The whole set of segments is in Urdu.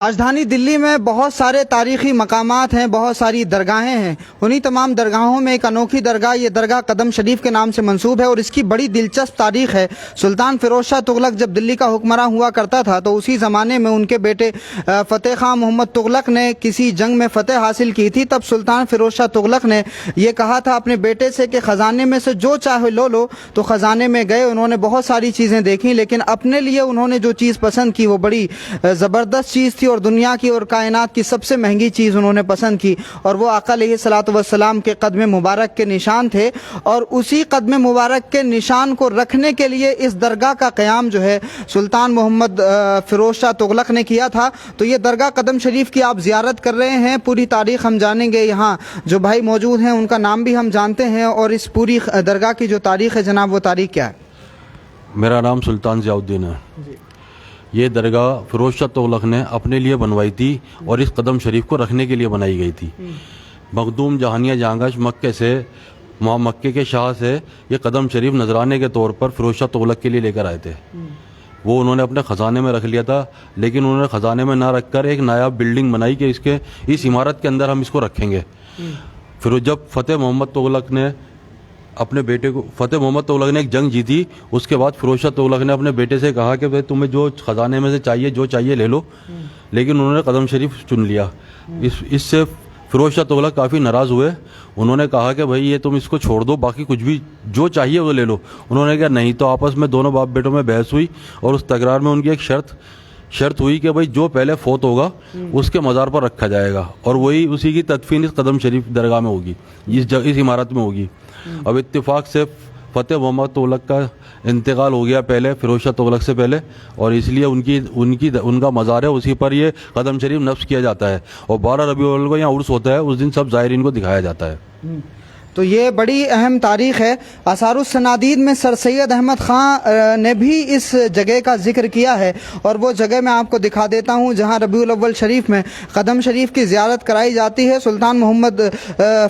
راجدھانی دلی میں بہت سارے تاریخی مقامات ہیں، بہت ساری درگاہیں ہیں۔ انہی تمام درگاہوں میں ایک انوکھی درگاہ، یہ درگاہ قدم شریف کے نام سے منسوب ہے اور اس کی بڑی دلچسپ تاریخ ہے۔ سلطان فیروز شاہ تغلق جب دلی کا حکمراں ہوا کرتا تھا تو اسی زمانے میں ان کے بیٹے فتح خان محمد تغلق نے کسی جنگ میں فتح حاصل کی تھی۔ تب سلطان فیروز شاہ تغلق نے یہ کہا تھا اپنے بیٹے سے کہ خزانے میں سے جو چاہے لو۔ تو خزانے میں گئے، انہوں نے بہت ساری چیزیں دیکھیں، لیکن اپنے لیے انہوں نے جو چیز پسند کی وہ بڑی زبردست چیز تھی اور دنیا کی اور کائنات کی سب سے مہنگی چیز انہوں نے پسند کی، اور وہ آقا علیہ الصلوۃ والسلام کے قدم مبارک کے نشان تھے۔ اور اسی قدم مبارک کے نشان کو رکھنے کے لیے اس درگاہ کا قیام جو ہے سلطان محمد فیروز شاہ تغلق نے کیا تھا۔ تو یہ درگاہ قدم شریف کی آپ زیارت کر رہے ہیں، پوری تاریخ ہم جانیں گے۔ یہاں جو بھائی موجود ہیں ان کا نام بھی ہم جانتے ہیں، اور اس پوری درگاہ کی جو تاریخ ہے جناب، وہ تاریخ کیا ہے؟ میرا نام سلطان ضیاء الدین ہے۔ یہ درگاہ فیروز شاہ تغلق نے اپنے لیے بنوائی تھی اور اس قدم شریف کو رکھنے کے لیے بنائی گئی تھی۔ مخدوم جہانیہ جہانگشت مکے کے شاہ سے یہ قدم شریف نذرانے کے طور پر فیروز شاہ تغلق کے لیے لے کر آئے تھے۔ وہ انہوں نے اپنے خزانے میں رکھ لیا تھا، لیکن انہوں نے خزانے میں نہ رکھ کر ایک نایاب بلڈنگ بنائی کہ اس عمارت کے اندر ہم اس کو رکھیں گے۔ پھر جب فتح محمد تغلق نے ایک جنگ جیتی، اس کے بعد فیروز شاہ تغلق نے اپنے بیٹے سے کہا کہ بھائی تمہیں جو خزانے میں سے چاہیے لے لو، لیکن انہوں نے قدم شریف چن لیا۔ اس سے فیروز شاہ تغلق کافی ناراض ہوئے۔ انہوں نے کہا کہ بھائی یہ تم اس کو چھوڑ دو، باقی کچھ بھی جو چاہیے وہ لے لو۔ انہوں نے کہا نہیں، تو آپس میں دونوں باپ بیٹوں میں بحث ہوئی اور اس تکرار میں ان کی ایک شرط ہوئی کہ بھائی جو پہلے فوت ہوگا اس کے مزار پر رکھا جائے گا، اور اسی کی تدفین اس قدم شریف درگاہ میں ہوگی، اس عمارت میں ہوگی۔ اب اتفاق سے فتح محمد تغلق کا انتقال ہو گیا پہلے، فیروز شاہ تغلق سے پہلے، اور اس لیے ان کا مزار ہے، اسی پر یہ قدم شریف نصب کیا جاتا ہے، اور 12 ربیع الاول کو یہاں عرس ہوتا ہے، اس دن سب زائرین کو دکھایا جاتا ہے۔ تو یہ بڑی اہم تاریخ ہے۔ آثار السنادید میں سر سید احمد خان نے بھی اس جگہ کا ذکر کیا ہے، اور وہ جگہ میں آپ کو دکھا دیتا ہوں جہاں ربیع الاول شریف میں قدم شریف کی زیارت کرائی جاتی ہے۔ سلطان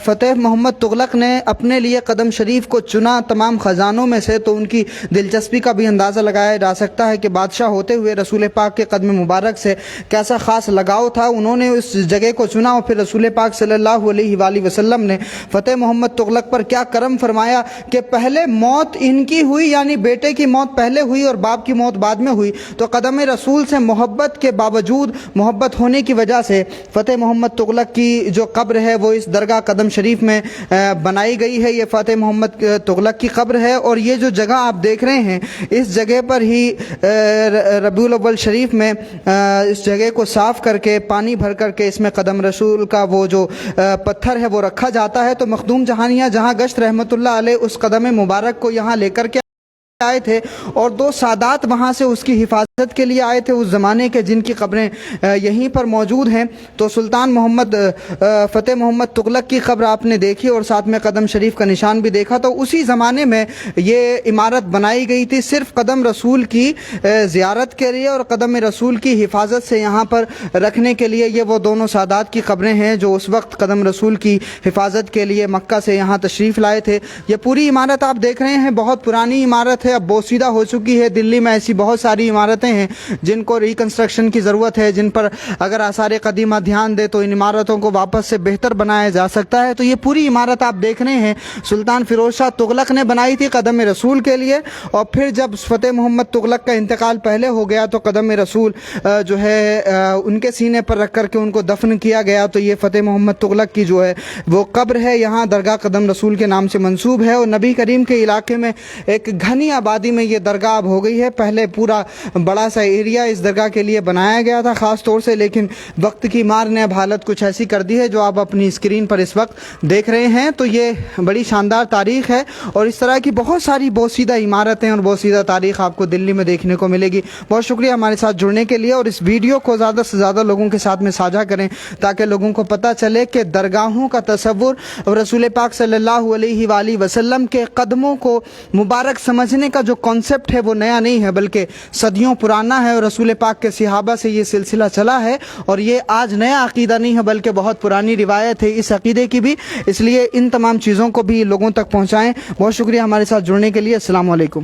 فتح محمد تغلق نے اپنے لیے قدم شریف کو چنا تمام خزانوں میں سے، تو ان کی دلچسپی کا بھی اندازہ لگایا جا سکتا ہے کہ بادشاہ ہوتے ہوئے رسول پاک کے قدم مبارک سے کیسا خاص لگاؤ تھا۔ انہوں نے اس جگہ کو چنا، اور پھر رسول پاک صلی اللہ علیہ وآلہ وسلم نے فتح محمد تغلق پر کیا کرم فرمایا کہ پہلے موت ان کی ہوئی، یعنی بیٹے کی موت پہلے ہوئی اور باپ کی موت بعد میں ہوئی، تو قدم رسول سے محبت کے باوجود، محبت ہونے کی وجہ سے فتح محمد تغلق کی جو قبر ہے وہ اس درگاہ قدم شریف میں بنائی گئی ہے۔ یہ فتح محمد تغلق کی قبر ہے، اور یہ جو جگہ آپ دیکھ رہے ہیں اس جگہ پر ہی ربیع الاول شریف میں اس جگہ کو صاف کر کے پانی بھر کر کے اس میں قدم رسول کا وہ جو پتھر ہے وہ رکھا جاتا ہے۔ تو مخدوم جہانیہ جہاں گشت رحمۃ اللہ علیہ اس قدم مبارک کو یہاں لے کر کے آئے تھے، اور 2 سادات وہاں سے اس کی حفاظت کے لیے آئے تھے اس زمانے کے، جن کی قبریں یہیں پر موجود ہیں۔ تو سلطان فتح محمد تغلق کی قبر آپ نے دیکھی، اور ساتھ میں قدم شریف کا نشان بھی دیکھا۔ تو اسی زمانے میں یہ عمارت بنائی گئی تھی صرف قدم رسول کی زیارت کے لیے اور قدم رسول کی حفاظت سے یہاں پر رکھنے کے لیے۔ یہ وہ دونوں سادات کی قبریں ہیں جو اس وقت قدم رسول کی حفاظت کے لیے مکہ سے یہاں تشریف لائے تھے۔ یہ پوری عمارت آپ دیکھ رہے ہیں بہت پرانی عمارت ہے، اب بوسیدہ ہو چکی ہے۔ دلی میں ایسی بہت ساری عمارتیں ہیں جن کو ریکنسٹرکشن کی ضرورت ہے، جن پر اگر آثار قدیمہ دھیان دے تو ان عمارتوں کو واپس سے بہتر بنایا جا سکتا ہے۔ تو یہ پوری عمارت آپ دیکھ رہے ہیں سلطان فیروز شاہ تغلق نے بنائی تھی قدم رسول کے لیے، اور پھر جب فتح محمد تغلق کا انتقال پہلے ہو گیا تو قدم رسول جو ہے ان کے سینے پر رکھ کر کے ان کو دفن کیا گیا۔ تو یہ فتح محمد تغلق کی جو ہے وہ قبر ہے، یہاں درگاہ قدم رسول کے نام سے منسوب ہے، اور نبی کریم کے علاقے میں ایک گھنی آبادی میں یہ درگاہ اب ہو گئی ہے۔ پہلے پورا بڑا سا ایریا اس درگاہ کے لیے بنایا گیا تھا خاص طور سے، لیکن وقت کی مار نے اب حالت کچھ ایسی کر دی ہے جو آپ اپنی اسکرین پر اس وقت دیکھ رہے ہیں۔ تو یہ بڑی شاندار تاریخ ہے، اور اس طرح کی بہت ساری بوسیدہ عمارتیں اور بوسیدہ تاریخ آپ کو دلی میں دیکھنے کو ملے گی۔ بہت شکریہ ہمارے ساتھ جڑنے کے لیے، اور اس ویڈیو کو زیادہ سے زیادہ لوگوں کے ساتھ میں ساجھا کریں تاکہ لوگوں کو پتہ چلے کہ درگاہوں کا تصور رسول پاک صلی اللہ علیہ وآلہ وسلم کے قدموں کو مبارک سمجھنے کا جو کانسیپٹ ہے وہ نیا نہیں ہے، بلکہ صدیوں پرانا ہے، اور رسول پاک کے صحابہ سے یہ سلسلہ چلا ہے، اور یہ آج نیا عقیدہ نہیں ہے بلکہ بہت پرانی روایت ہے اس عقیدے کی بھی۔ اس لیے ان تمام چیزوں کو بھی لوگوں تک پہنچائیں۔ بہت شکریہ ہمارے ساتھ جڑنے کے لیے۔ السلام علیکم۔